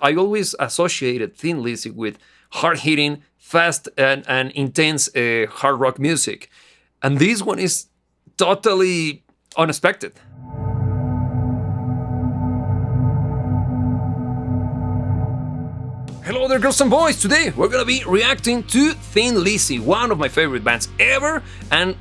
I always associated Thin Lizzy with hard-hitting, fast, and intense hard rock music. And this one is totally unexpected. Hello there, girls and boys! Today we're gonna be reacting to Thin Lizzy, one of my favorite bands ever, and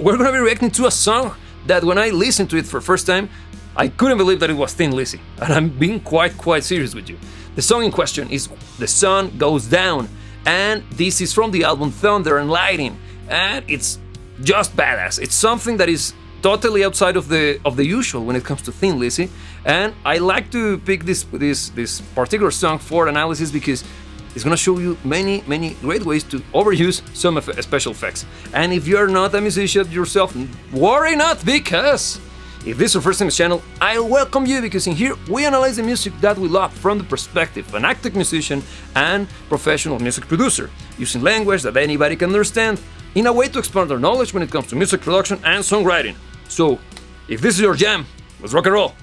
we're gonna be reacting to a song that when I listened to it for the first time, I couldn't believe that it was Thin Lizzy, and I'm being quite serious with you. The song in question is The Sun Goes Down, and this is from the album Thunder and Lightning, and it's just badass. It's something that is totally outside of the usual when it comes to Thin Lizzy, and I like to pick this particular song for analysis because it's gonna show you many great ways to overuse some special effects. And if you're not a musician yourself, worry not, because if this is your first time on this channel, I welcome you, because in here we analyze the music that we love from the perspective of an active musician and professional music producer, using language that anybody can understand, in a way to expand their knowledge when it comes to music production and songwriting. So, if this is your jam, let's rock and roll!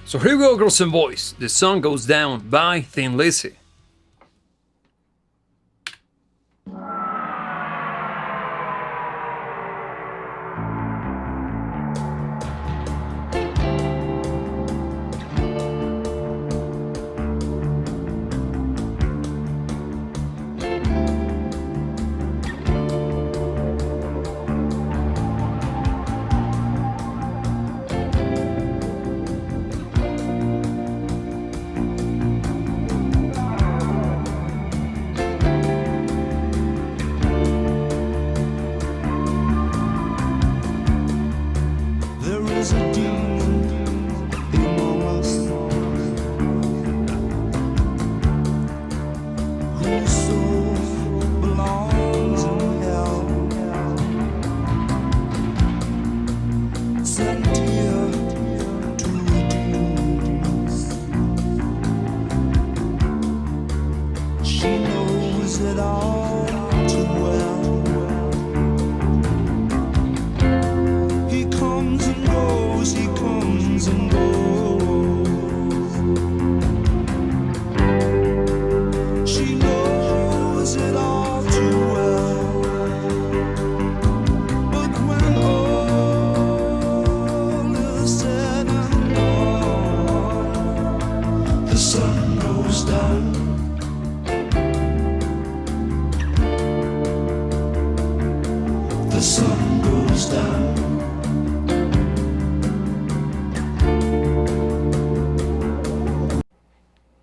So here we go, girls and boys, The Sun Goes Down by Thin Lizzy. There's a demon among us whose soul belongs in hell, sent here to redeem us. She knows it all too well. He comes and goes, he comes and goes. She knows it all too well. But when all is said and done, the sun goes down. The sun goes down.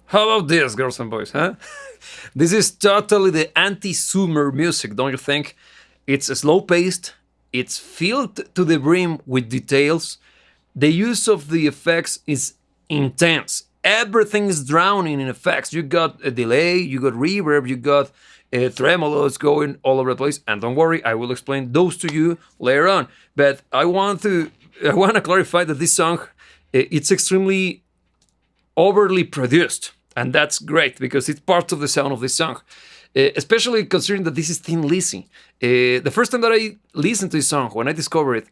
How about this, girls and boys, huh? This is totally the anti-Sumer music, don't you think? It's slow-paced, it's filled to the brim with details, the use of the effects is intense, everything is drowning in effects. You got a delay, you got reverb, you got tremolos going all over the place, and don't worry, I will explain those to you later on. But I want to clarify that this song, it's extremely overly produced. And that's great, because it's part of the sound of this song, especially considering that this is Thin Lizzy. The first time that I listened to this song, when I discovered it,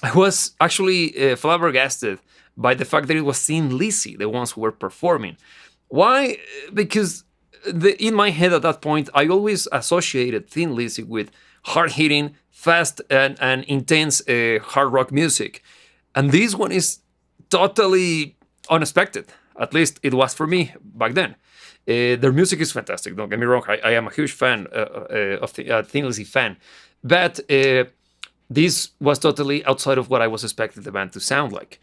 I was actually flabbergasted by the fact that it was Thin Lizzy, the ones who were performing. Why? Because in my head at that point, I always associated Thin Lizzy with hard-hitting, fast, and intense hard rock music. And this one is totally unexpected. At least it was for me back then. Their music is fantastic, don't get me wrong. I am a huge fan of the Thin Lizzy fan. But this was totally outside of what I was expecting the band to sound like.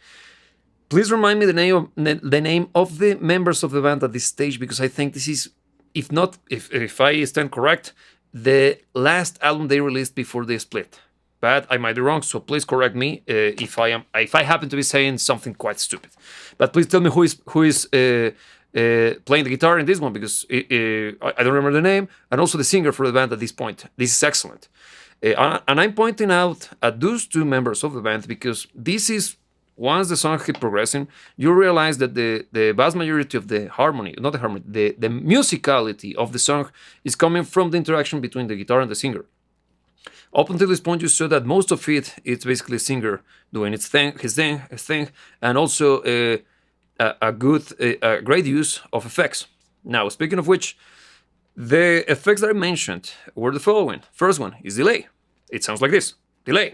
Please remind me the name of the members of the band at this stage, because I think this is, if I stand correct, the last album they released before they split. But I might be wrong, so please correct me if I happen to be saying something quite stupid. But please tell me who is playing the guitar in this one, because I don't remember the name, and also the singer for the band at this point. This is excellent. And I'm pointing out at those two members of the band because this is, once the song keeps progressing, you realize that the vast majority of the harmony, not the harmony, the musicality of the song is coming from the interaction between the guitar and the singer. Up until this point, you saw that most of it's basically a singer doing his thing, and also a great use of effects. Now, speaking of which, the effects that I mentioned were the following. First one is delay. It sounds like this. Delay.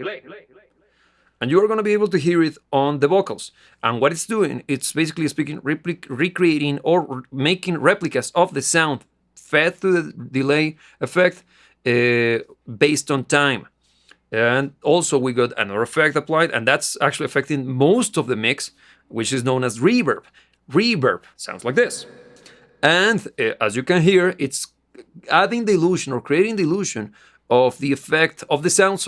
And you are going to be able to hear it on the vocals. And what it's doing, it's basically speaking, recreating or making replicas of the sound fed to the delay effect based on time. And also we got another effect applied, and that's actually affecting most of the mix, which is known as reverb. Reverb sounds like this. And as you can hear, it's adding the illusion or creating the illusion of the effect of the sound,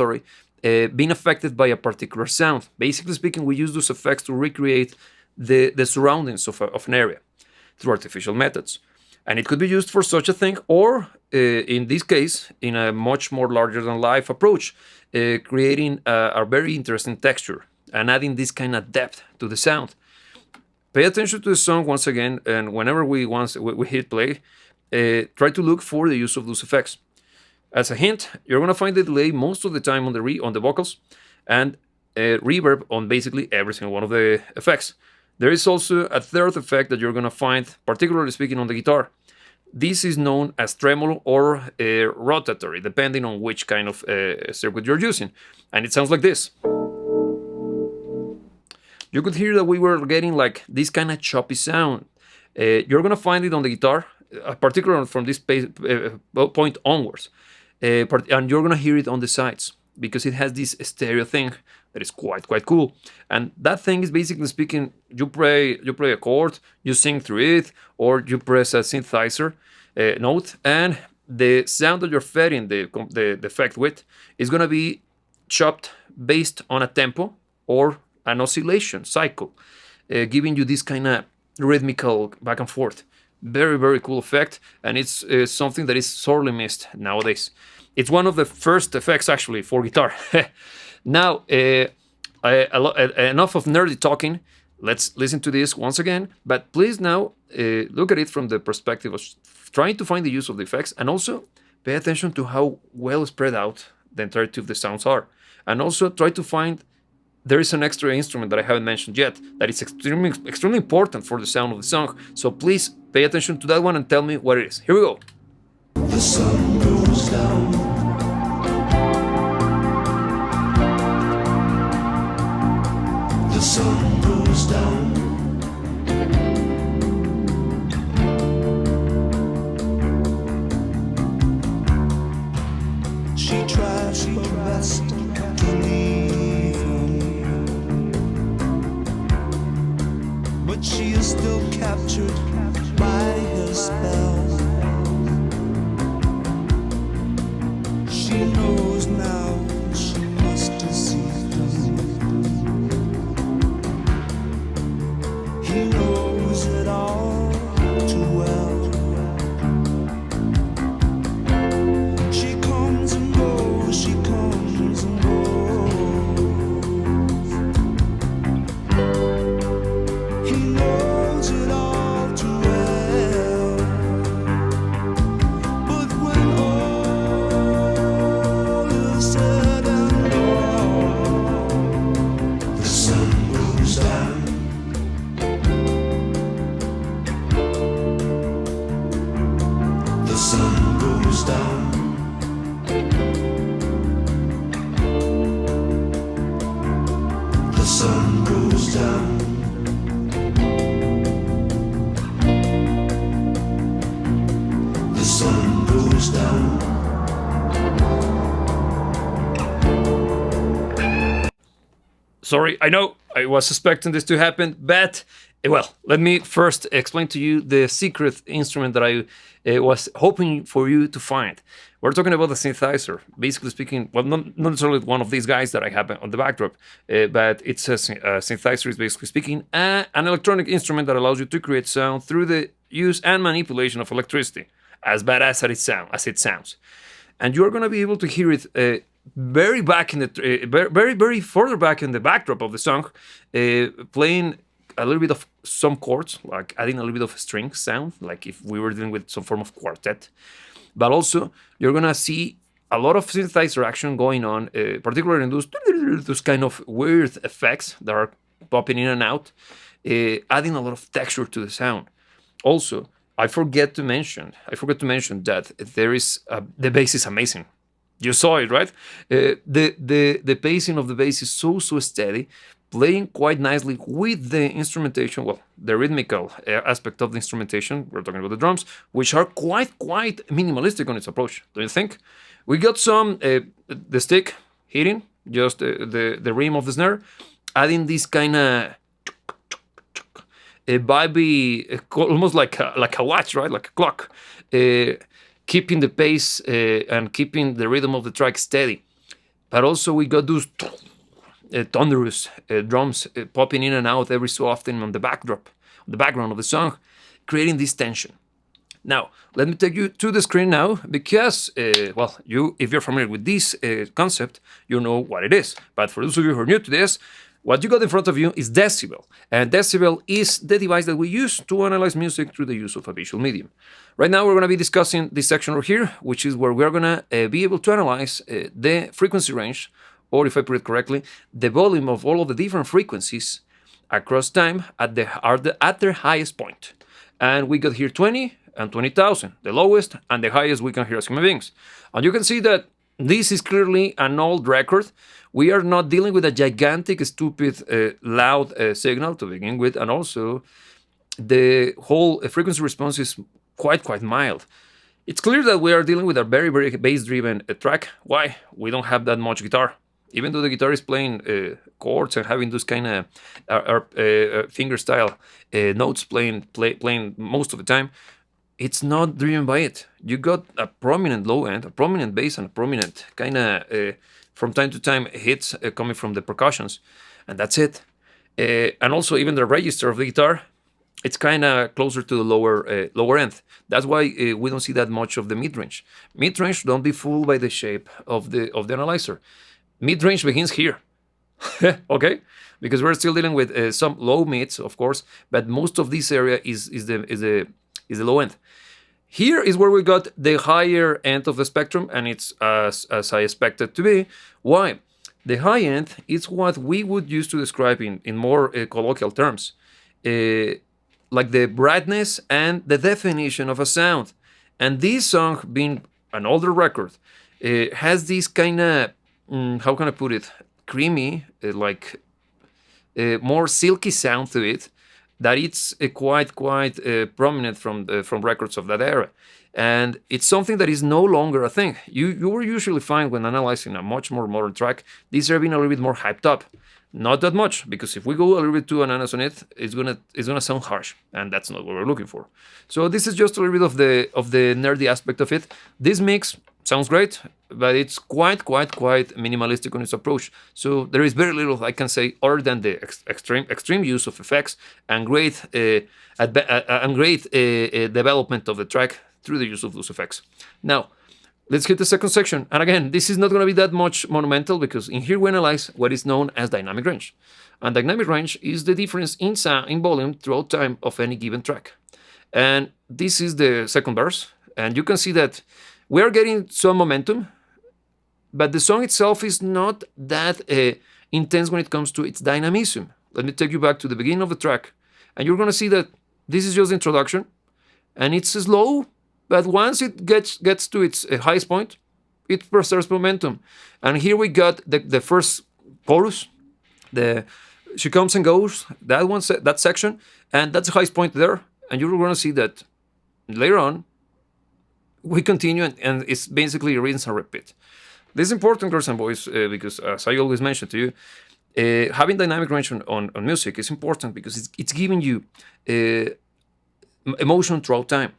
being affected by a particular sound. Basically speaking, we use those effects to recreate the surroundings of an area through artificial methods. And it could be used for such a thing, or in this case, in a much more larger than life approach, creating a very interesting texture and adding this kind of depth to the sound. Pay attention to the song once again, and whenever we hit play, try to look for the use of those effects. As a hint, you're gonna find the delay most of the time on the vocals, and reverb on basically every single one of the effects. There is also a third effect that you're gonna find, particularly speaking on the guitar. This is known as tremolo or rotatory, depending on which kind of circuit you're using, and it sounds like this. You could hear that we were getting like this kind of choppy sound. You're gonna find it on the guitar, particularly from this point onwards, and you're gonna hear it on the sides because it has this stereo thing that is quite cool. And that thing is basically speaking, you play a chord, you sing through it, or you press a synthesizer note, and the sound that you're feeding the effect with is gonna be chopped based on a tempo or an oscillation cycle, giving you this kind of rhythmical back and forth. Very cool effect, and it's something that is sorely missed nowadays. It's one of the first effects actually for guitar. Now, enough of nerdy talking. Let's listen to this once again, but please now look at it from the perspective of trying to find the use of the effects, and also pay attention to how well spread out the entirety of the sounds are, and also try to find. There is an extra instrument that I haven't mentioned yet that is extremely important for the sound of the song. So please pay attention to that one and tell me what it is. Here we go. The sun goes down. The sun goes down. She tries her best to leave him, but she is still captured by his spell. She knows now she must deceive him. He knows it all too well. She comes and goes, she comes and goes. He knows it all too well. But when all is said and done, the sun goes down. The sun goes down. The sun goes down. The sun goes down. Sorry, I know I was suspecting this to happen, but well, let me first explain to you the secret instrument that I was hoping for you to find. We're talking about the synthesizer. Basically speaking, well, not necessarily one of these guys that I have on the backdrop, but it's a synthesizer is basically speaking an electronic instrument that allows you to create sound through the use and manipulation of electricity, as badass as it sounds. And you're going to be able to hear it very back in the very further back in the backdrop of the song, playing a little bit of some chords, like adding a little bit of string sound, like if we were dealing with some form of quartet. But also, you're gonna see a lot of synthesizer action going on, particularly in those kind of weird effects that are popping in and out, adding a lot of texture to the sound. Also, I forgot to mention that there is the bass is amazing. You saw it, right? The pacing of the bass is so steady, playing quite nicely with the instrumentation. Well, the rhythmical aspect of the instrumentation. We're talking about the drums, which are quite minimalistic on its approach. Don't you think? We got some the stick hitting just the rim of the snare, adding this kind of a vibey, almost like a watch, right? Like a clock, keeping the pace and keeping the rhythm of the track steady. But also we got those thunderous drums popping in and out every so often on the background of the song, creating this tension. Now, let me take you to the screen now because, well, if you're familiar with this concept, you know what it is. But for those of you who are new to this, what you got in front of you is decibel. And decibel is the device that we use to analyze music through the use of a visual medium. Right now, we're going to be discussing this section over here, which is where we're going to be able to analyze the frequency range, or if I put it correctly, the volume of all of the different frequencies across time at their highest point. And we got here 20 and 20,000, the lowest and the highest we can hear as human beings. And you can see that this is clearly an old record. We are not dealing with a gigantic, stupid, loud signal to begin with, and also the whole frequency response is quite mild. It's clear that we are dealing with a very bass-driven track. Why? We don't have that much guitar. Even though the guitar is playing chords and having those kind of finger-style notes playing most of the time, it's not driven by it. You got a prominent low end, a prominent bass, and a prominent kind of, from time to time, hits coming from the percussions, and that's it. And also, even the register of the guitar, it's kind of closer to the lower end. That's why we don't see that much of the mid-range. Mid-range, don't be fooled by the shape of the analyzer. Mid-range begins here, okay? Because we're still dealing with some low mids, of course, but most of this area is the low end. Here is where we got the higher end of the spectrum, and it's as I expected to be. Why? The high end is what we would use to describe in more colloquial terms, like the brightness and the definition of a sound. And this song, being an older record, has this kind of, how can I put it, creamy, more silky sound to it, that it's quite prominent from records of that era. And it's something that is no longer a thing. You will usually find when analyzing a much more modern track, these are being a little bit more hyped up. Not that much, because if we go a little bit too bananas on it, it's gonna sound harsh, and that's not what we're looking for. So this is just a little bit of the nerdy aspect of it. This mix sounds great, but it's quite minimalistic on its approach. So there is very little I can say other than the extreme use of effects and great development of the track through the use of those effects. Now, let's hit the second section. And again, this is not going to be that much monumental because in here we analyze what is known as dynamic range. And dynamic range is the difference in sound, in volume throughout time of any given track. And this is the second verse. And you can see that we are getting some momentum, but the song itself is not that intense when it comes to its dynamism. Let me take you back to the beginning of the track. And you're going to see that this is just the introduction. And it's slow, but once it gets to its highest point, it preserves momentum. And here we got the first chorus, the she comes and goes, that section, and that's the highest point there. And you're going to see that later on, we continue, and it's basically rinse and repeat. This is important, girls and boys, because as I always mention to you, having dynamic range on music is important because it's giving you emotion throughout time.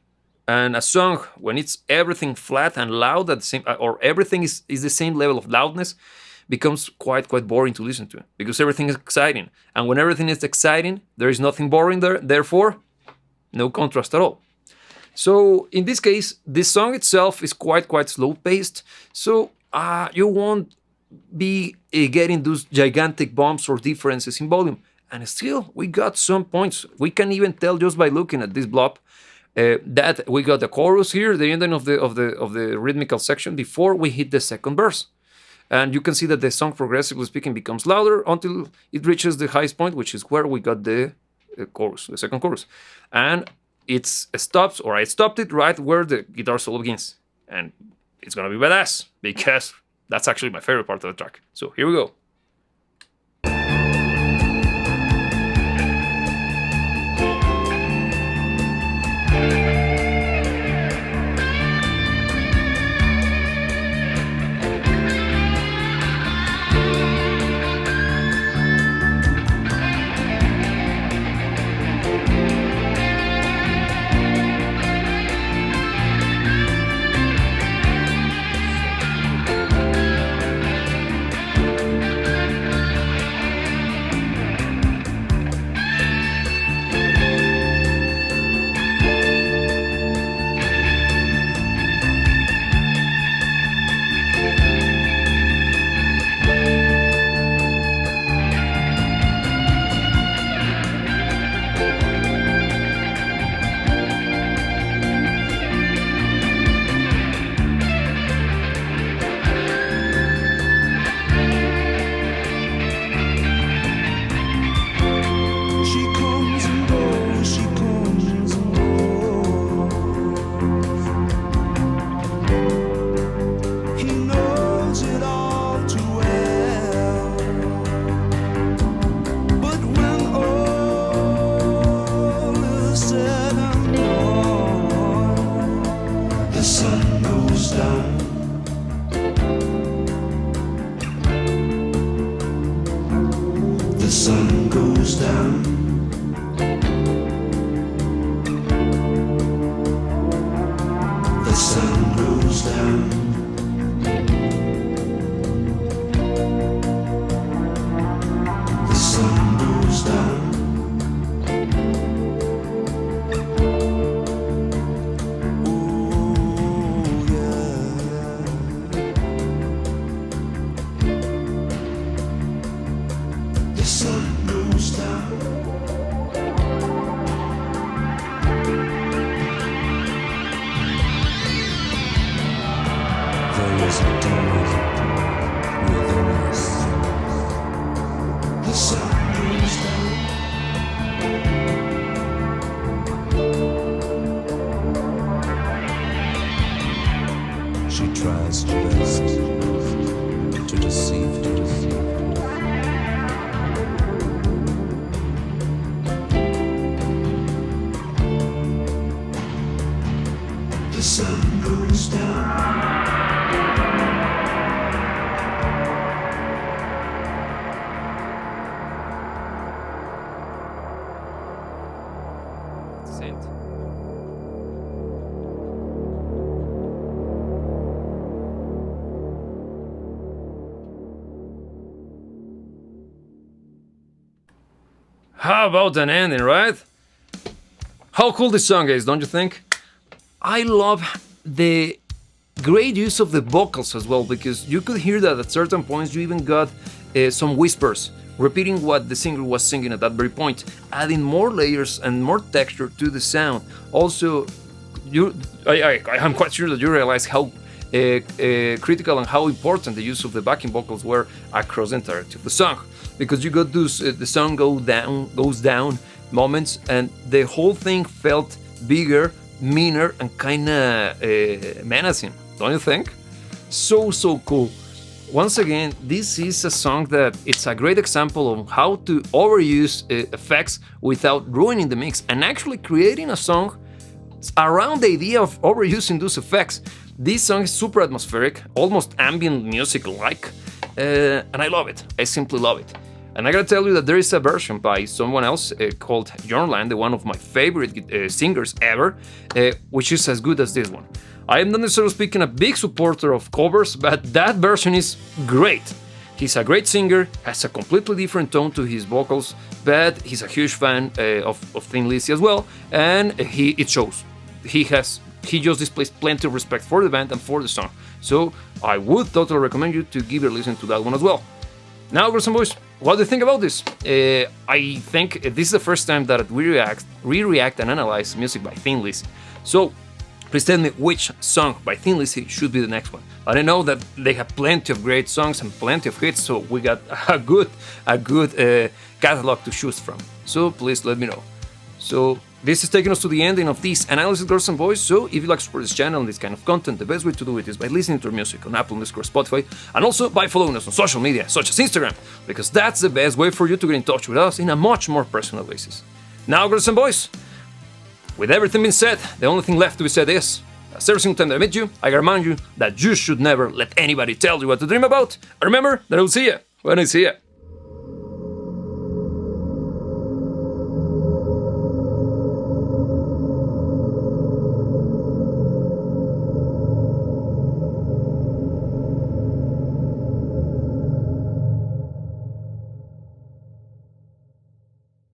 And a song, when it's everything flat and loud at the same, or everything is the same level of loudness, becomes quite boring to listen to because everything is exciting. And when everything is exciting, there is nothing boring there. Therefore, no contrast at all. So in this case, this song itself is quite slow paced. So you won't be getting those gigantic bumps or differences in volume. And still, we got some points. We can even tell just by looking at this blob that we got the chorus here, the ending of the rhythmical section before we hit the second verse. And you can see that the song, progressively speaking, becomes louder until it reaches the highest point, which is where we got the chorus, the second chorus. And it stops, or I stopped it right where the guitar solo begins. And it's gonna be badass, because that's actually my favorite part of the track. So here we go. She comes and goes, she comes and goes. He knows it all too well. But when all is said and done, the sun goes down. The sun goes down. The sun goes down. The sun goes down. Oh, yeah. The sun goes down. There is a demon within us. The sun goes down. She tries her best to deceive you. The sun goes down. Saint. How about an ending, right? How cool this song is, don't you think? I love the great use of the vocals as well, because you could hear that at certain points you even got some whispers, repeating what the singer was singing at that very point, adding more layers and more texture to the sound. Also, I'm quite sure that you realize how critical and how important the use of the backing vocals were across the entirety of the song, because you got those the song goes down moments, and the whole thing felt bigger, meaner, and kind of menacing, don't you think? So cool. Once again, this is a song that it's a great example of how to overuse effects without ruining the mix, and actually creating a song around the idea of overusing those effects. This song is super atmospheric, almost ambient music like, and I love it. I simply love it. And I gotta tell you that there is a version by someone else called Jornland, one of my favorite singers ever, which is as good as this one. I am not necessarily speaking a big supporter of covers, but that version is great. He's a great singer, has a completely different tone to his vocals, but he's a huge fan of Thin Lizzy as well, and it shows. He just displays plenty of respect for the band and for the song. So I would totally recommend you to give a listen to that one as well. Now, girls and boys, what do you think about this? I think this is the first time that we react and analyze music by Thin Lizzy. So please tell me which song by Thin Lizzy should be the next one. But I know that they have plenty of great songs and plenty of hits, so we got a good catalog to choose from. So please let me know. So This is taking us to the ending of this analysis, girls and boys. So if you like to support this channel and this kind of content, the best way to do it is by listening to our music on Apple Music or Spotify, and also by following us on social media, such as Instagram, because that's the best way for you to get in touch with us in a much more personal basis. Now, girls and boys, with everything being said, the only thing left to be said is, as every single time that I meet you, I remind you that you should never let anybody tell you what to dream about. And remember that I will see you when I see you.